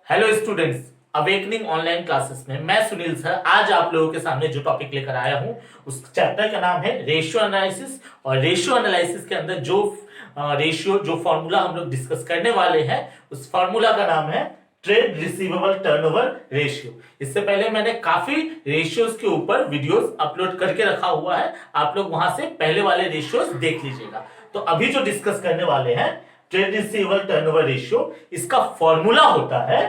Hello students, awakening online classes में मैं Sunil sir आज आप लोगों के सामने जो टॉपिक लेकर आया हूं उस चैप्टर का नाम है रेशियो एनालिसिस। और रेशियो एनालिसिस के अंदर जो फॉर्मूला हम लोग डिस्कस करने वाले हैं उस फॉर्मूला का नाम है ट्रेड रिसीवेबल टर्नओवर रेशियो। इससे पहले मैंने काफी रेशियोज के ऊपर वीडियोस अपलोड करके रखा हुआ है, आप लोग वहां से पहले वाले रेशियोज देख लीजिएगा। तो अभी जो डिस्कस करने वाले हैं ट्रेड रिसीवेबल टर्नओवर रेशियो, इसका फॉर्मूला होता है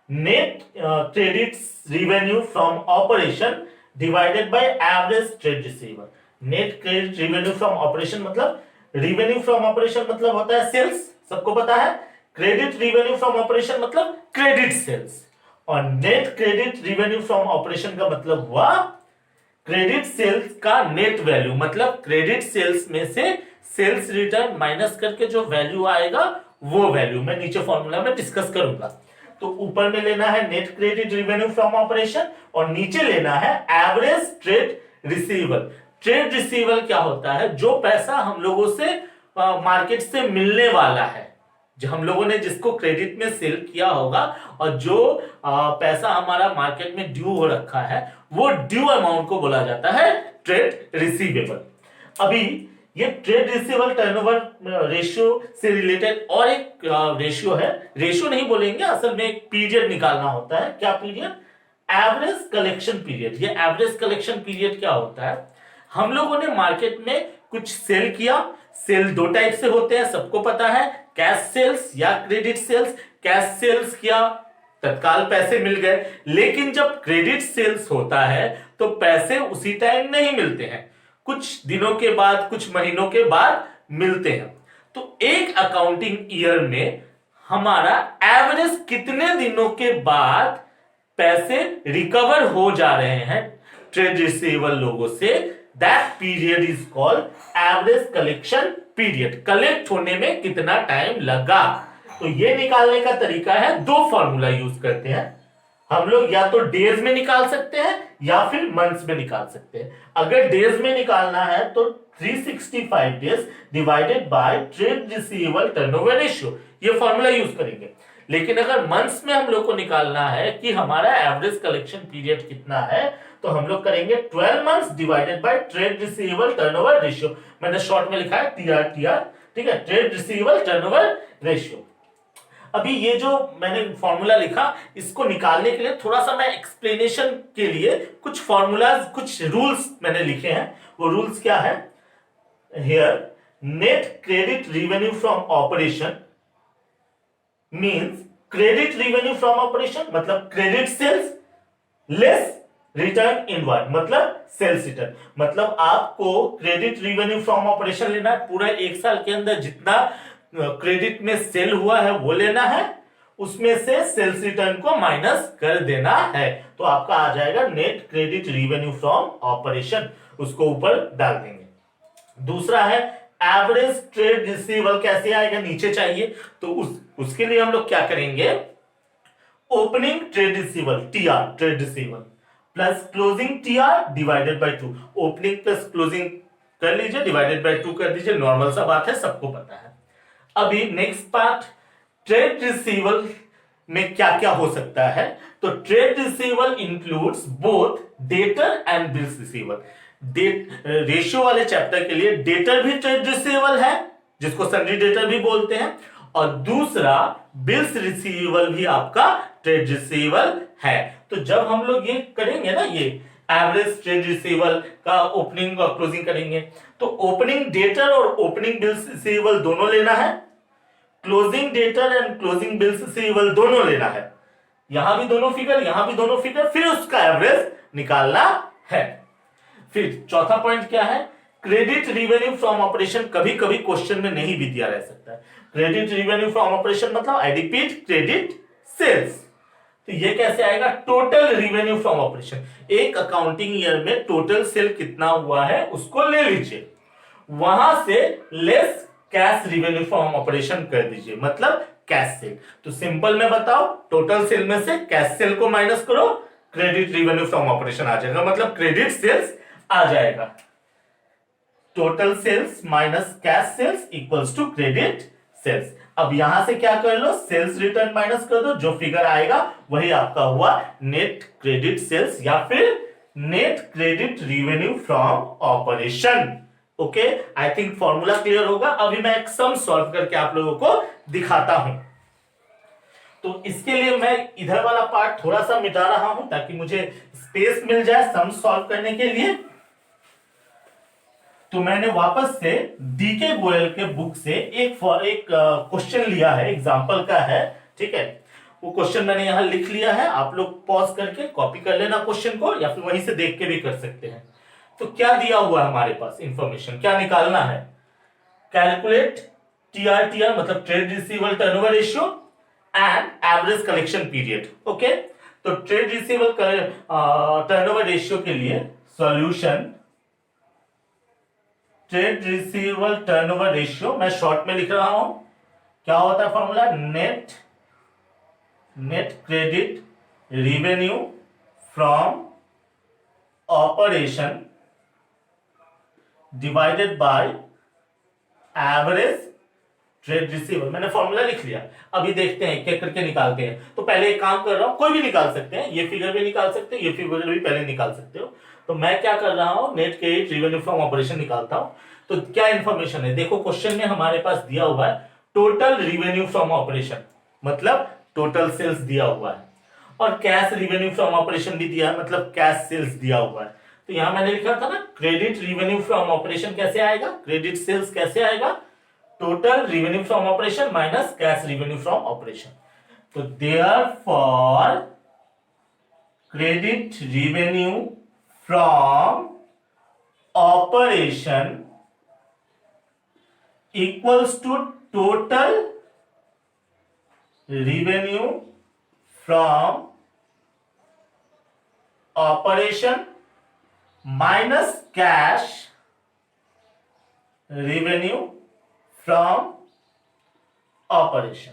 net credit revenue from operation divided by average trade receivable. Net credit revenue from operation मतलब रिवेन्यू फ्रॉम ऑपरेशन मतलब होता है सेल्स, सबको पता है। क्रेडिट रिवेन्यू फ्रॉम ऑपरेशन मतलब क्रेडिट सेल्स, और net credit revenue from operation का मतलब हुआ क्रेडिट सेल्स का नेट वैल्यू, मतलब क्रेडिट सेल्स में से सेल्स रिटर्न माइनस करके जो वैल्यू आएगा वो वैल्यू मैं नीचे फॉर्मूला में डिस्कस करूंगा। तो ऊपर में लेना है net credit revenue from operation और नीचे लेना है average trade receivable. Trade receivable क्या होता है? जो पैसा हम लोगों से मार्केट से मिलने वाला है, जो हम लोगों ने जिसको क्रेडिट में सेल किया होगा और जो पैसा हमारा मार्केट में ड्यू हो रखा है वो ड्यू अमाउंट को बोला जाता है ट्रेड रिसीवेबल। अभी ये ट्रेड रिसीवेबल टर्नओवर रेशियो से रिलेटेड और एक रेशियो है, रेशियो नहीं बोलेंगे, असल में एक पीरियड निकालना होता है। क्या पीरियड? Average collection period. ये एवरेज कलेक्शन पीरियड क्या होता है? हम लोगों ने मार्केट में कुछ सेल किया। सेल दो टाइप से होते हैं, सबको पता है, कैश सेल्स या क्रेडिट सेल्स। कैश सेल्स किया, तत्काल पैसे मिल गए, लेकिन जब क्रेडिट सेल्स होता है तो पैसे उसी टाइम नहीं मिलते हैं, कुछ दिनों के बाद, कुछ महीनों के बाद मिलते हैं। तो एक अकाउंटिंग ईयर में हमारा एवरेज कितने दिनों के बाद पैसे रिकवर हो जा रहे हैं ट्रेड रिसीवेबल लोगों से, that period is called average collection period. Collect होने में कितना टाइम लगा, तो ये निकालने का तरीका है, दो फॉर्मूला यूज करते हैं हम लोग। या तो डेज में निकाल सकते हैं या फिर मंथ्स में निकाल सकते हैं। अगर डेज में निकालना है तो 365 days divided by trade receivable turnover ratio, ये फॉर्मूला यूज करेंगे। लेकिन अगर मंथ्स में हम लोग को निकालना है कि हमारा एवरेज कलेक्शन पीरियड कितना है, तो हम लोग करेंगे 12 months divided by trade receivable turnover ratio. मैंने शॉर्ट में लिखा है TRTR, ठीक है, ट्रेड रिसीवेबल टर्नओवर रेशियो। अभी ये जो मैंने फॉर्मूला लिखा, इसको निकालने के लिए थोड़ा सा मैं एक्सप्लेनेशन के लिए कुछ फॉर्मूलाज, कुछ रूल्स मैंने लिखे हैं। वो रूल्स क्या है? Here net credit revenue from operation means credit revenue from operation मतलब credit sales less return inward मतलब सेल्स रिटर्न। मतलब आपको क्रेडिट रिवेन्यू फ्रॉम ऑपरेशन लेना है, पूरा एक साल के अंदर जितना क्रेडिट में सेल हुआ है वो लेना है, उसमें से सेल्स रिटर्न को माइनस कर देना है, तो आपका आ जाएगा net credit revenue from operation, उसको ऊपर डाल देंगे। दूसरा है एवरेज ट्रेड रिसीवेबल, कैसे आएगा? नीचे चाहिए, तो उसके लिए हम लोग क्या करेंगे? Opening trade receivable TR trade receivable plus closing TR divided by 2। Opening plus closing कर लीजिए, डिवाइडेड बाय 2 कर दीजिए, नॉर्मल सा बात है, सबको पता है। अभी नेक्स्ट पार्ट, ट्रेड रिसीवेबल में क्या क्या हो सकता है? तो trade receivable includes both debtor and bills receivable. Ratio वाले चैप्टर के लिए डेटर भी ट्रेड रिसीवेबल है, जिसको सन्ड्री डेटर भी बोलते हैं, और दूसरा बिल्स रिसीवेबल भी आपका ट्रेड रिसीवेबल है। तो जब हम लोग ये करेंगे ना, ये एवरेज ट्रेड रिसीवेबल का ओपनिंग और क्लोजिंग करेंगे, तो ओपनिंग डेटर और ओपनिंग बिल्स रिसीवेबल दोनों लेना है, closing debtor and closing bills receivable दोनों लेना है, यहां भी दोनों फिगर, यहां भी दोनों फिगर, फिर उसका एवरेज निकालना है। फिर चौथा पॉइंट क्या है? क्रेडिट रिवेन्यू फ्रॉम ऑपरेशन कभी कभी क्वेश्चन में नहीं भी दिया रह सकता है। क्रेडिट रिवेन्यू फ्रॉम ऑपरेशन मतलब आई रिपीट क्रेडिट सेल्स। तो ये कैसे आएगा? टोटल रिवेन्यू फ्रॉम ऑपरेशन, एक अकाउंटिंग ईयर में टोटल सेल कितना हुआ है उसको ले लीजिए, वहां से less cash revenue from operation कर दीजिए, मतलब कैश सेल। तो सिंपल में बताओ, टोटल सेल में से कैश सेल को माइनस करो, क्रेडिट रिवेन्यू फ्रॉम ऑपरेशन आ जाएगा, मतलब क्रेडिट सेल्स आ जाएगा। Total sales minus cash sales equals to credit sales. अब यहां से क्या कर लो, सेल्स रिटर्न माइनस कर दो, जो फिगर आएगा वही आपका हुआ नेट क्रेडिट सेल्स या फिर net credit revenue from operation. Okay, I think formula clear होगा। अभी मैं एक सम सॉल्व करके आप लोगों को दिखाता हूं। तो इसके लिए मैं इधर वाला पार्ट थोड़ा सा मिटा रहा हूं ताकि मुझे स्पेस मिल जाए सम सॉल्व करने के लिए। तो मैंने वापस से डीके गोयल के बुक से एक क्वेश्चन लिया है, एग्जांपल का है, ठीक है। वो क्वेश्चन मैंने यहां लिख लिया है, आप लोग पॉज करके कॉपी कर लेना क्वेश्चन को, या फिर वहीं से देख के भी कर सकते हैं। तो क्या दिया हुआ है हमारे पास इंफॉर्मेशन, क्या निकालना है, कैलकुलेट टीआरटीआर मतलब trade receivable turnover ratio and average collection period. Okay, तो ट्रेड रिसीवेबल टर्नओवर रेशियो के लिए solution, trade receivable turnover ratio मैं शॉर्ट में लिख रहा हूं, क्या होता है formula, net credit revenue from operation divided by average trade receivable. मैंने फॉर्मूला लिख लिया, अभी देखते हैं क्या करके निकालते हैं। तो पहले एक काम कर रहा हूं, कोई भी निकाल सकते हैं, ये फिगर भी निकाल सकते हैं, ये फिगर भी पहले निकाल सकते हो। तो मैं क्या कर रहा हूं, net credit revenue from operation निकालता हूं। तो क्या इंफॉर्मेशन है, देखो क्वेश्चन में हमारे पास दिया हुआ है टोटल रिवेन्यू फ्रॉम ऑपरेशन, मतलब टोटल सेल्स दिया हुआ है, और कैश रिवेन्यू फ्रॉम ऑपरेशन भी दिया है, मतलब कैश सेल्स दिया हुआ है। तो यहां मैंने लिखा था ना, क्रेडिट रिवेन्यू फ्रॉम ऑपरेशन कैसे आएगा, क्रेडिट सेल्स कैसे आएगा, total revenue from operation minus cash revenue from operation. तो therefore credit revenue from operation equals to total revenue from operation minus cash revenue from operation.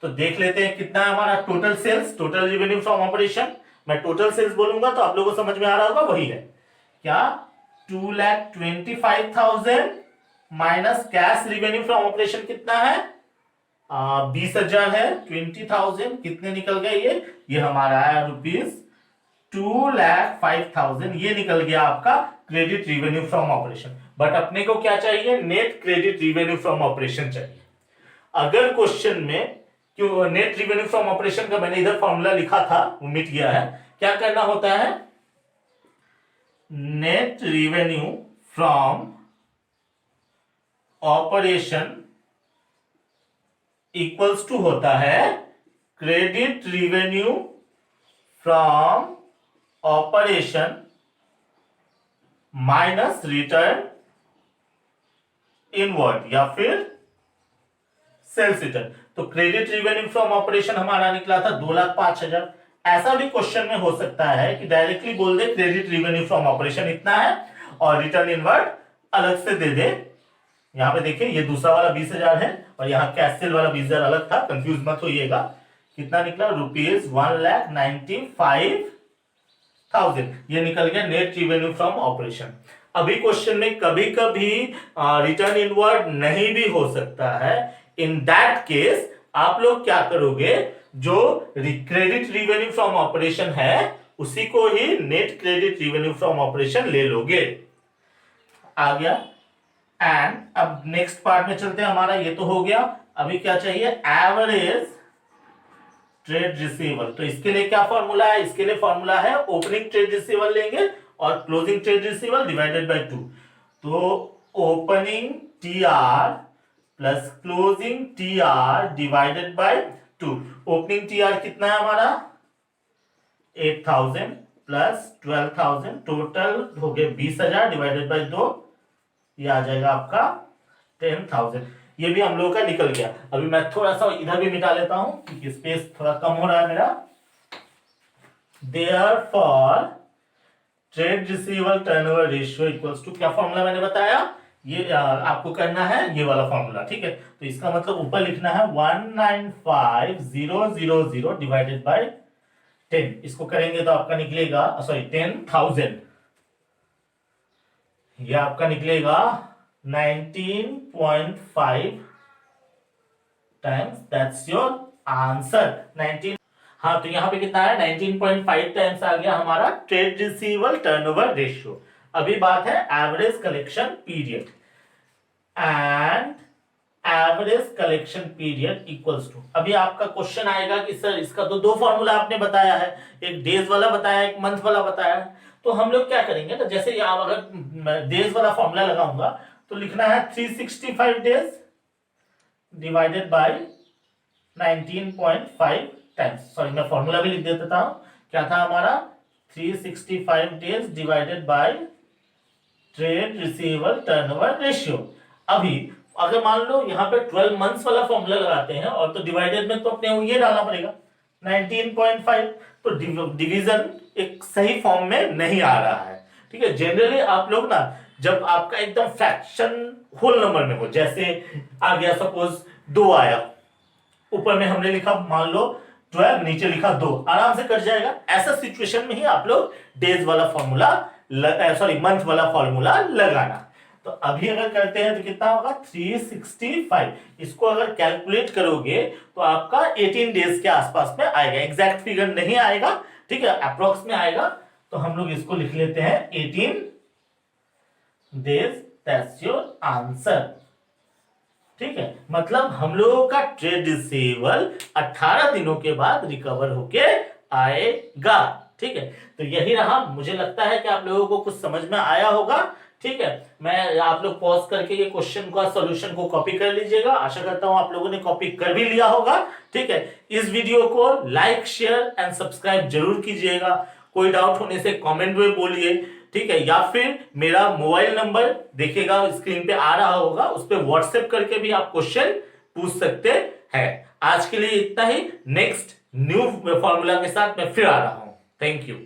तो देख लेते हैं कितना है हमारा total sales, total revenue from operation. मैं total sales बोलूंगा तो आप लोगों को समझ में आ रहा होगा, वही है क्या, 2,25,000 minus cash revenue from operation कितना है, 20,000 है, 20,000 कितने निकल गए, ये हमारा है रुपीज 2,05,000, ये निकल गया आपका credit revenue from operation. But अपने को क्या चाहिए, net credit revenue from operation चाहिए। अगर क्वेश्चन में, क्यों नेट रिवेन्यू फ्रॉम ऑपरेशन का मैंने इधर फॉर्मूला लिखा था, वो मिट गया है, क्या करना होता है, net revenue from operation equals to होता है credit revenue from operation minus return inward या फिर सेल्स रिटर्न। तो क्रेडिट रिवेन्यू फ्रॉम ऑपरेशन हमारा निकला था 2,05,000। ऐसा भी क्वेश्चन में हो सकता है कि डायरेक्टली बोल दे क्रेडिट रिवेन्यू फ्रॉम ऑपरेशन इतना है और रिटर्न इनवर्ड अलग से दे दे। यहां पे देखिए ये दूसरा वाला 20,000 है और यहाँ कैश सेल वाला 20,000 अलग था, कंफ्यूज मत होइएगा। कितना निकला, रुपीज 1,95,000, ये निकल गया नेट रिवेन्यू फ्रॉम ऑपरेशन। अभी क्वेश्चन में कभी कभी रिटर्न इनवर्ड नहीं भी हो सकता है, इन दैट केस आप लोग क्या करोगे, जो क्रेडिट रिवेन्यू फ्रॉम ऑपरेशन है उसी को ही net credit revenue from operation ले लोगे। आ गया। एंड अब नेक्स्ट पार्ट में चलते हैं, हमारा ये तो हो गया। अभी क्या चाहिए, एवरेज ट्रेड रिसीवेबल। तो इसके लिए क्या फॉर्मूला है, इसके लिए फॉर्मूला है ओपनिंग ट्रेड रिसीवेबल लेंगे और closing trade receivable divided by 2। तो opening TR plus closing TR divided by 2। Opening TR कितना है हमारा 8,000 प्लस 12,000, टोटल हो गए 20,000 डिवाइडेड बाय 2, ये आ जाएगा आपका 10,000। ये भी हम लोगों का निकल गया। अभी मैं थोड़ा सा इधर भी मिटा लेता हूं क्योंकि स्पेस थोड़ा कम हो रहा है मेरा। Therefore trade receivable turnover ratio equals to, क्या फॉर्मूला मैंने बताया, ये आपको करना है ये वाला फॉर्मूला, ठीक है। तो इसका मतलब ऊपर लिखना है 195,000 डिवाइडेड बाय 10। इसको करेंगे तो आपका निकलेगा, सॉरी 10,000, ये आपका निकलेगा 19.5 टाइम्स, दैट्स योर आंसर 19। हाँ, तो यहाँ पे कितना है 19.5 टाइम्स आ गया हमारा ट्रेड रिसीवेबल टर्नओवर रेशियो। अभी बात है average collection period, and average collection period equals to, अभी आपका क्वेश्चन आएगा कि सर इसका तो दो फॉर्मूला आपने बताया है, एक डेज वाला बताया, एक मंथ वाला बताया है। तो हम लोग क्या करेंगे ना, जैसे यहाँ अगर डेज वाला फॉर्मूला लगाऊंगा तो लिखना है 365 days divided by 19.5 times. Sorry, मैं फॉर्मूला भी लिख देता हूं, क्या था हमारा 365 days divided by trade receivable turnover ratio. अभी अगर मान लो यहाँ पे 12 मंथ्स वाला फॉर्मूला लगाते हैं और तो डिवाइडेड में तो अपने ये डालना पड़ेगा 19.5, तो डिवीजन एक सही फॉर्म में नहीं आ रहा है। ठीक है, जनरली आप लोग ना जब आपका एकदम फ्रैक्शन होल नंबर में हो, जैसे आ गया सपोज 2 आया, ऊपर में हमने लिखा मान लो 12, नीचे लिखा 2, आराम से कट जाएगा। ऐसा सिचुएशन में ही आप लोग डेज वाला फॉर्मूला मंथ वाला फॉर्मूला लगाना। तो अभी अगर करते हैं तो कितना होगा 365, इसको अगर कैलकुलेट करोगे तो आपका 18 डेज के आसपास में आएगा, एग्जैक्ट फिगर नहीं आएगा, ठीक है, अप्रोक्स में आएगा। तो हम लोग इसको लिख लेते हैं 18 डेज, दैट्स योर आंसर। ठीक है, मतलब हम लोगों का ट्रेड रिसीवेबल 18 दिनों के बाद रिकवर होके आएगा। ठीक है, तो यही रहा, मुझे लगता है कि आप लोगों को कुछ समझ में आया होगा। ठीक है, मैं आप लोग पॉज करके ये क्वेश्चन का सॉल्यूशन को कॉपी कर लीजिएगा, आशा करता हूं आप लोगों ने कॉपी कर भी लिया होगा। ठीक है, इस वीडियो को लाइक शेयर एंड सब्सक्राइब जरूर कीजिएगा, कोई डाउट होने से कमेंट में बोलिए। ठीक है, या फिर मेरा मोबाइल नंबर देखिएगा स्क्रीन पे आ रहा होगा, उस पर व्हाट्सएप करके भी आप क्वेश्चन पूछ सकते हैं। आज के लिए इतना ही, नेक्स्ट न्यू फॉर्मूला के साथ मैं फिर आ रहा हूं। Thank you.